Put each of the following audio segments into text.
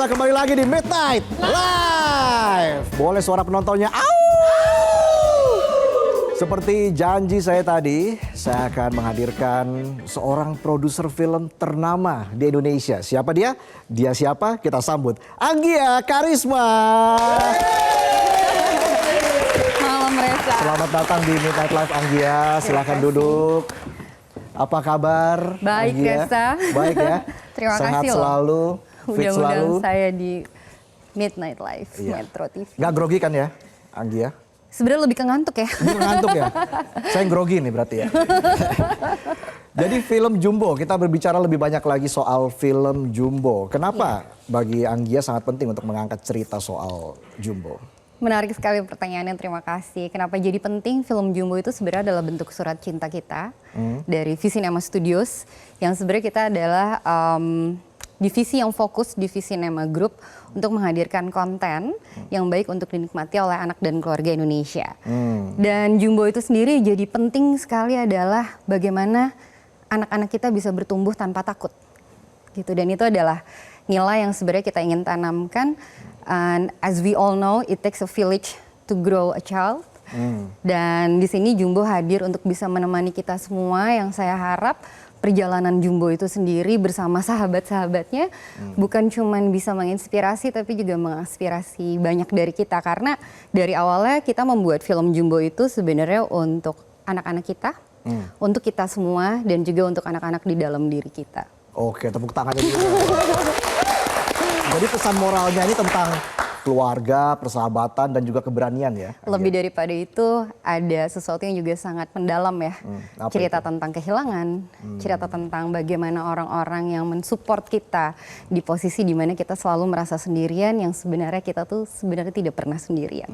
pemirsa, kembali lagi di Midnight Live. Boleh suara penontonnya? Au! Seperti janji saya tadi, saya akan menghadirkan seorang produser film ternama di Indonesia. Siapa dia? Dia siapa? Kita sambut Anggia Karisma. Malam Reza. Selamat datang di Midnight Live Anggia. Silahkan duduk. Apa kabar? Baik Anggia? Reza. Baik ya. Terima Sehat kasih loh. selalu. Fit Mudah-mudahan selalu. saya di Midnight Live, Iya. Metro TV. Gak grogi kan ya, Anggia? Sebenarnya lebih ke ngantuk ya. Ini ngantuk ya? Saya yang grogi nih berarti ya. Jadi film Jumbo, kita berbicara lebih banyak lagi soal film Jumbo. Kenapa bagi Anggia sangat penting untuk mengangkat cerita soal Jumbo? Menarik sekali pertanyaannya, terima kasih. Kenapa jadi penting film Jumbo itu sebenarnya adalah bentuk surat cinta kita dari Visinema Studios. Yang sebenarnya kita adalah divisi yang fokus, divisi Nema Group untuk menghadirkan konten yang baik untuk dinikmati oleh anak dan keluarga Indonesia. Dan Jumbo itu sendiri jadi penting sekali adalah bagaimana anak-anak kita bisa bertumbuh tanpa takut. Gitu. Dan itu adalah nilai yang sebenarnya kita ingin tanamkan. And as we all know, it takes a village to grow a child. Dan di sini Jumbo hadir untuk bisa menemani kita semua. Yang saya harap perjalanan Jumbo itu sendiri bersama sahabat-sahabatnya bukan cuma bisa menginspirasi tapi juga menginspirasi banyak dari kita. Karena dari awalnya kita membuat film Jumbo itu sebenarnya untuk anak-anak kita, untuk kita semua dan juga untuk anak-anak di dalam diri kita. Oke, tepuk tangannya dulu. Jadi pesan moralnya ini tentang keluarga, persahabatan, dan juga keberanian ya? Lebih daripada itu ada sesuatu yang juga sangat mendalam ya. Cerita itu? tentang kehilangan, cerita tentang bagaimana orang-orang yang mensupport kita di posisi dimana kita selalu merasa sendirian yang sebenarnya kita tuh sebenarnya tidak pernah sendirian.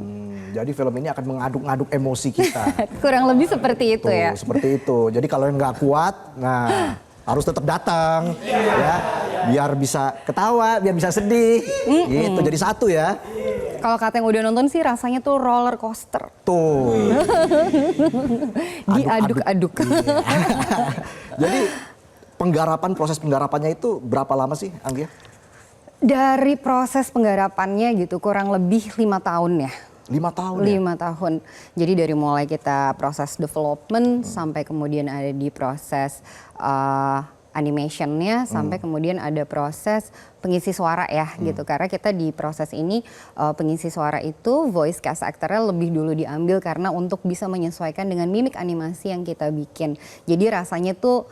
Jadi film ini akan mengaduk-aduk emosi kita. Kurang lebih seperti itu Tuh, ya. seperti itu. Jadi kalau yang nggak kuat, nah harus tetap datang, ya, biar bisa ketawa, biar bisa sedih, gitu. Jadi satu ya. Kalau kata yang udah nonton sih rasanya tuh roller coaster. Tuh. Diaduk-aduk. Iya. Jadi proses penggarapannya itu berapa lama sih, Anggia? Dari proses penggarapannya gitu kurang lebih 5 tahun ya. 5 tahun ya? 5 tahun. Jadi dari mulai kita proses development sampai kemudian ada di proses animationnya sampai kemudian ada proses pengisi suara ya gitu. Karena kita di proses ini pengisi suara itu voice cast actornya lebih dulu diambil karena untuk bisa menyesuaikan dengan mimik animasi yang kita bikin. Jadi rasanya tuh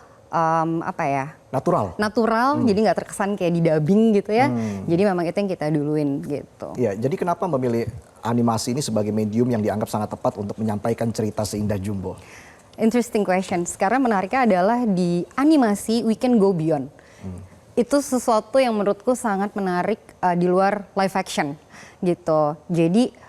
natural, jadi nggak terkesan kayak di dubbing gitu ya. Jadi memang itu yang kita duluin gitu. Iya, jadi kenapa memilih animasi ini sebagai medium yang dianggap sangat tepat untuk menyampaikan cerita seindah Jumbo? Interesting question. Sekarang menariknya adalah di animasi we can go beyond. Itu sesuatu yang menurutku sangat menarik di luar live action gitu. Jadi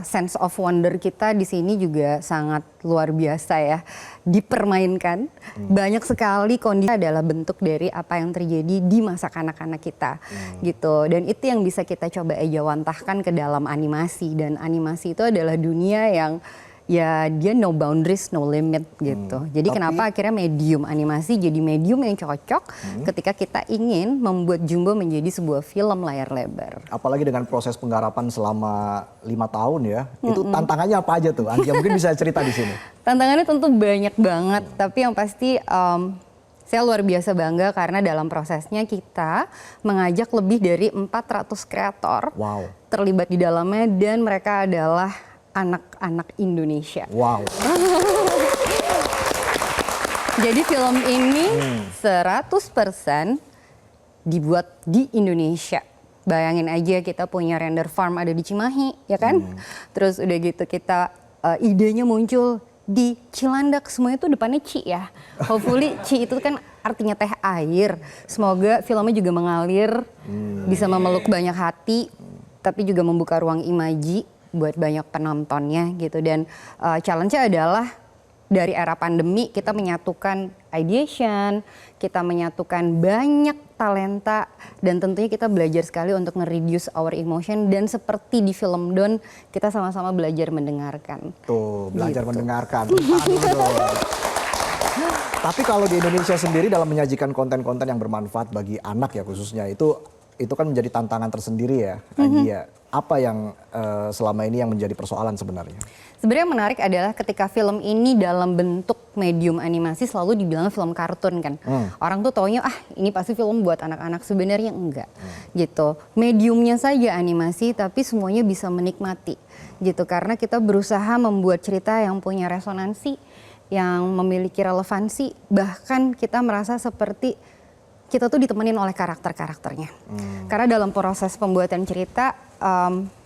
sense of wonder kita di sini juga sangat luar biasa ya, dipermainkan. Banyak sekali kondisi adalah bentuk dari apa yang terjadi di masa kanak-kanak kita gitu. Dan itu yang bisa kita coba ejawantahkan ke dalam animasi. Dan animasi itu adalah dunia yang ya dia no boundaries, no limit gitu. Jadi kenapa akhirnya medium animasi jadi medium yang cocok ketika kita ingin membuat Jumbo menjadi sebuah film layar lebar. Apalagi dengan proses penggarapan selama 5 tahun ya. Itu tantangannya apa aja tuh? Anggia mungkin bisa cerita di sini. Tantangannya tentu banyak banget, tapi yang pasti saya luar biasa bangga karena dalam prosesnya kita mengajak lebih dari 400 kreator terlibat di dalamnya dan mereka adalah anak-anak Indonesia. Wow. Jadi film ini 100% dibuat di Indonesia. Bayangin aja kita punya render farm ada di Cimahi, ya kan? Terus udah gitu kita idenya muncul di Cilandak, semuanya tuh depannya Ci ya. Hopefully Ci itu kan artinya teh air. Semoga filmnya juga mengalir, bisa memeluk banyak hati, tapi juga membuka ruang imaji buat banyak penontonnya gitu. Dan challenge-nya adalah dari era pandemi kita menyatukan ideation, kita menyatukan banyak talenta dan tentunya kita belajar sekali untuk nge-reduce our emotion dan seperti di film Don kita sama-sama belajar mendengarkan. Tuh, belajar mendengarkan. Tapi kalau di Indonesia sendiri dalam menyajikan konten-konten yang bermanfaat bagi anak ya khususnya itu itu kan menjadi tantangan tersendiri ya, Anggia. Apa yang selama ini yang menjadi persoalan sebenarnya? Sebenarnya yang menarik adalah ketika film ini dalam bentuk medium animasi selalu dibilang film kartun kan. Orang tuh taunya ini pasti film buat anak-anak, sebenarnya enggak gitu. Mediumnya saja animasi tapi semuanya bisa menikmati gitu karena kita berusaha membuat cerita yang punya resonansi, yang memiliki relevansi, bahkan kita merasa seperti kita tuh ditemenin oleh karakter-karakternya. Karena dalam proses pembuatan cerita,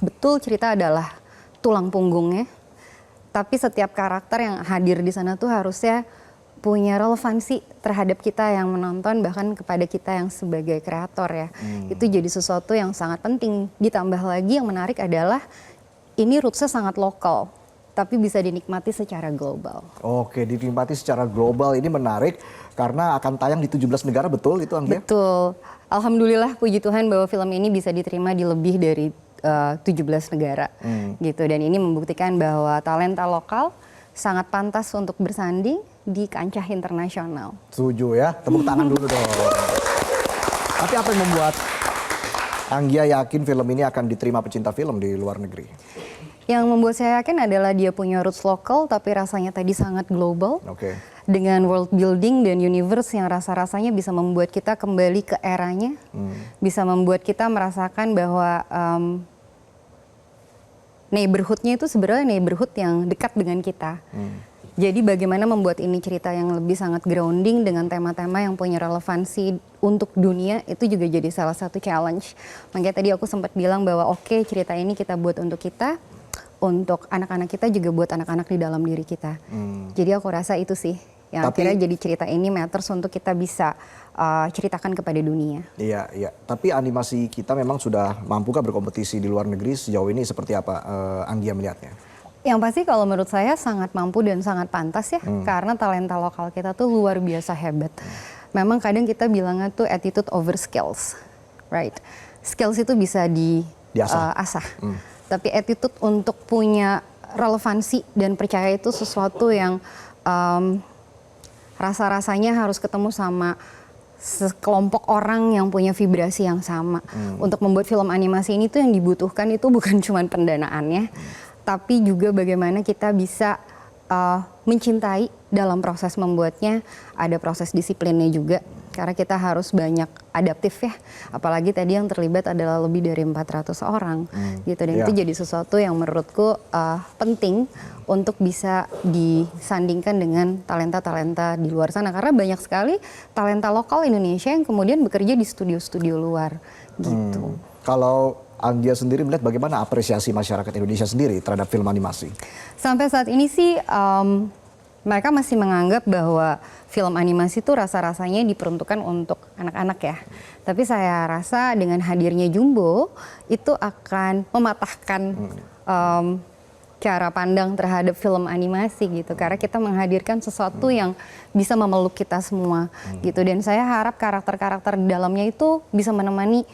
betul cerita adalah tulang punggungnya, tapi setiap karakter yang hadir di sana tuh harusnya punya relevansi terhadap kita yang menonton, bahkan kepada kita yang sebagai kreator ya. Itu jadi sesuatu yang sangat penting. Ditambah lagi yang menarik adalah ini rootsnya sangat lokal, tapi bisa dinikmati secara global. Oke, dinikmati secara global ini menarik karena akan tayang di 17 negara, betul itu Anggia? Betul. Alhamdulillah puji Tuhan bahwa film ini bisa diterima di lebih dari 17 negara gitu, dan ini membuktikan bahwa talenta lokal sangat pantas untuk bersanding di kancah internasional. Setuju ya, tepuk tangan dulu dong. Tapi apa yang membuat Anggia yakin film ini akan diterima pecinta film di luar negeri? Yang membuat saya yakin adalah dia punya roots lokal tapi rasanya tadi sangat global. Dengan world building dan universe yang rasa-rasanya bisa membuat kita kembali ke eranya, bisa membuat kita merasakan bahwa neighborhood-nya itu sebenarnya neighborhood yang dekat dengan kita. Jadi bagaimana membuat ini cerita yang lebih sangat grounding dengan tema-tema yang punya relevansi untuk dunia, itu juga jadi salah satu challenge. Makanya tadi aku sempat bilang bahwa oke, cerita ini kita buat untuk kita, untuk anak-anak kita, juga buat anak-anak di dalam diri kita. Jadi aku rasa itu sih yang akhirnya jadi cerita ini matters untuk kita bisa ceritakan kepada dunia. Iya, iya. Tapi animasi kita memang sudah mampukah berkompetisi di luar negeri sejauh ini, seperti apa Anggia melihatnya? Yang pasti kalau menurut saya sangat mampu dan sangat pantas ya, karena talenta lokal kita tuh luar biasa hebat. Memang kadang kita bilangnya tuh attitude over skills, right? Skills itu bisa diasah. Tapi attitude untuk punya relevansi dan percaya itu sesuatu yang rasa-rasanya harus ketemu sama sekelompok orang yang punya vibrasi yang sama. Untuk membuat film animasi ini tuh yang dibutuhkan itu bukan cuma pendanaannya, tapi juga bagaimana kita bisa mencintai dalam proses membuatnya. Ada proses disiplinnya juga, karena kita harus banyak adaptif ya. Apalagi tadi yang terlibat adalah lebih dari 400 orang gitu. Dan itu jadi sesuatu yang menurutku penting untuk bisa disandingkan dengan talenta-talenta di luar sana. Karena banyak sekali talenta lokal Indonesia yang kemudian bekerja di studio-studio luar gitu. Kalau Anggia sendiri melihat bagaimana apresiasi masyarakat Indonesia sendiri terhadap film animasi? Sampai saat ini sih mereka masih menganggap bahwa film animasi itu rasa-rasanya diperuntukkan untuk anak-anak ya. Tapi saya rasa dengan hadirnya Jumbo itu akan mematahkan cara pandang terhadap film animasi gitu. Karena kita menghadirkan sesuatu yang bisa memeluk kita semua gitu. Dan saya harap karakter-karakter di dalamnya itu bisa menemani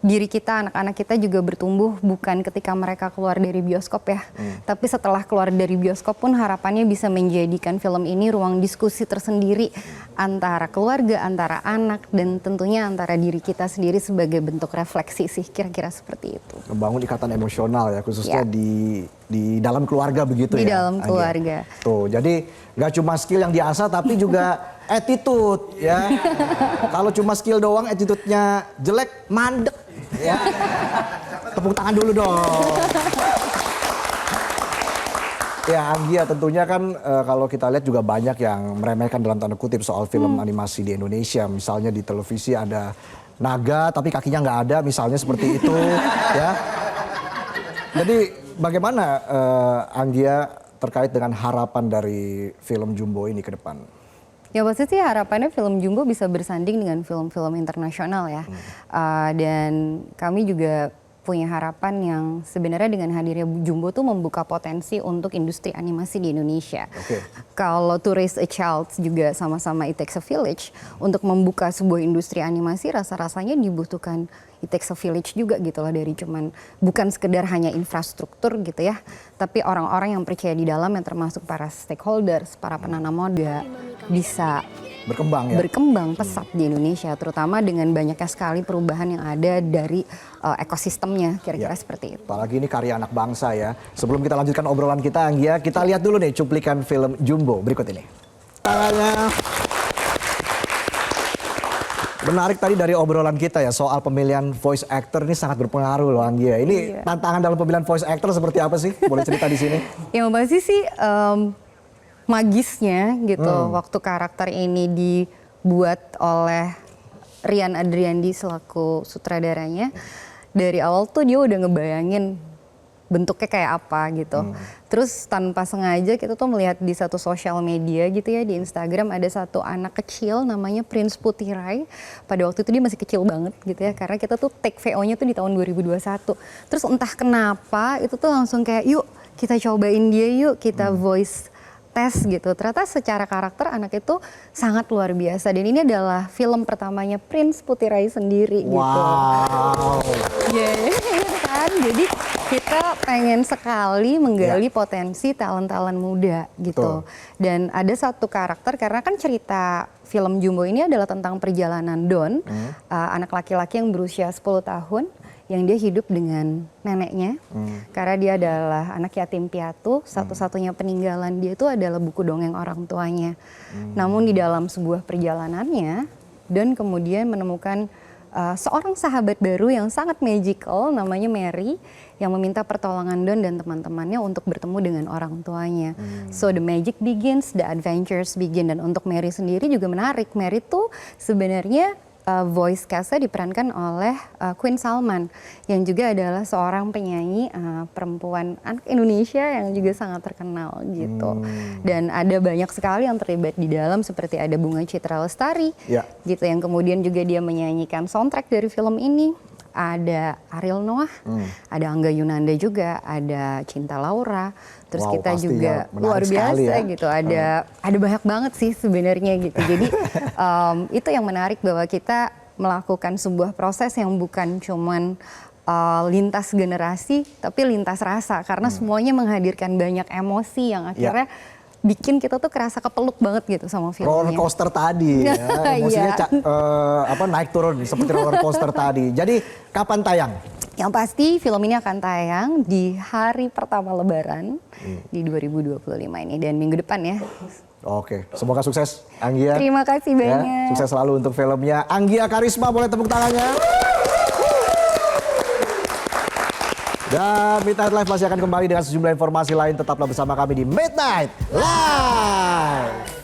diri kita, anak-anak kita juga bertumbuh bukan ketika mereka keluar dari bioskop ya. Tapi setelah keluar dari bioskop pun harapannya bisa menjadikan film ini ruang diskusi tersendiri antara keluarga, antara anak, dan tentunya antara diri kita sendiri sebagai bentuk refleksi sih, kira-kira seperti itu. Membangun ikatan emosional ya, khususnya di dalam keluarga begitu ya? Di dalam keluarga. Tuh, jadi nggak cuma skill yang diasah tapi juga attitude ya. Kalau cuma skill doang, attitude-nya jelek, mandek ya. Tepuk tangan dulu dong. Ya Anggia, tentunya kan kalau kita lihat juga banyak yang meremehkan dalam tanda kutip soal film animasi di Indonesia. Misalnya di televisi ada naga tapi kakinya nggak ada, misalnya seperti itu ya. Jadi bagaimana Anggia terkait dengan harapan dari film Jumbo ini ke depan? Ya pasti sih harapannya film Jumbo bisa bersanding dengan film-film internasional ya. Dan kami juga punya harapan yang sebenarnya dengan hadirnya Jumbo tuh membuka potensi untuk industri animasi di Indonesia. Kalau To Raise a Child juga sama-sama It Takes a Village, untuk membuka sebuah industri animasi rasa-rasanya dibutuhkan it takes a village juga gitu loh, dari cuman bukan sekedar hanya infrastruktur gitu ya, tapi orang-orang yang percaya di dalam yang termasuk para stakeholders, para penanam modal bisa berkembang pesat di Indonesia, terutama dengan banyaknya sekali perubahan yang ada dari ekosistemnya, kira-kira seperti itu. Apalagi ini karya anak bangsa ya. Sebelum kita lanjutkan obrolan kita, Anggia, kita lihat dulu nih cuplikan film Jumbo berikut ini. Tangannya. Menarik tadi dari obrolan kita ya soal pemilihan voice actor ini sangat berpengaruh loh Anggia. Ini tantangan dalam pemilihan voice actor seperti apa sih? Boleh cerita di sini? Yang pasti sih magisnya gitu waktu karakter ini dibuat oleh Rian Adriandi selaku sutradaranya. Dari awal tuh dia udah ngebayangin bentuknya kayak apa gitu. Terus tanpa sengaja kita tuh melihat di satu sosial media gitu ya, di Instagram ada satu anak kecil namanya Prince Putirai. Pada waktu itu dia masih kecil banget gitu ya, karena kita tuh take VO-nya tuh di tahun 2021. Terus entah kenapa itu tuh langsung kayak yuk kita cobain dia yuk, kita voice test gitu. Ternyata secara karakter anak itu sangat luar biasa. Dan ini adalah film pertamanya Prince Putirai sendiri gitu. Wow. Kan? Jadi kita pengen sekali menggali potensi talent-talent muda gitu. Dan ada satu karakter, karena kan cerita film Jumbo ini adalah tentang perjalanan Don, anak laki-laki yang berusia 10 tahun, yang dia hidup dengan neneknya, karena dia adalah anak yatim piatu, satu-satunya peninggalan dia itu adalah buku dongeng orang tuanya. Namun di dalam sebuah perjalanannya, Don kemudian menemukan seorang sahabat baru yang sangat magical, namanya Mary, yang meminta pertolongan Don dan teman-temannya untuk bertemu dengan orang tuanya. So the magic begins, the adventures begin. Dan untuk Mary sendiri juga menarik. Mary tuh sebenarnya voice cast-nya diperankan oleh Queen Salman, yang juga adalah seorang penyanyi perempuan anak Indonesia yang juga sangat terkenal gitu. Dan ada banyak sekali yang terlibat di dalam, seperti ada Bunga Citra Lestari gitu, yang kemudian juga dia menyanyikan soundtrack dari film ini. Ada Ariel Noah, ada Angga Yunanda juga, ada Cinta Laura, terus kita juga luar biasa gitu, ada banyak banget sih sebenarnya gitu. Jadi itu yang menarik, bahwa kita melakukan sebuah proses yang bukan cuman lintas generasi, tapi lintas rasa, karena semuanya menghadirkan banyak emosi yang akhirnya bikin kita tuh kerasa kepeluk banget gitu sama filmnya. Roller coaster tadi ya, emosinya naik turun seperti roller coaster tadi. Jadi kapan tayang? Yang pasti film ini akan tayang di hari pertama Lebaran di 2025 ini, dan minggu depan ya. Oke, semoga sukses Anggia. Terima kasih banyak. Sukses selalu untuk filmnya. Anggia Karisma, boleh tepuk tangannya. Dan Midnight Live masih akan kembali dengan sejumlah informasi lain. Tetaplah bersama kami di Midnight Live.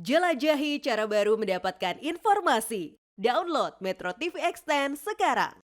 Jelajahi cara baru mendapatkan informasi. Download Metro TV Extend sekarang.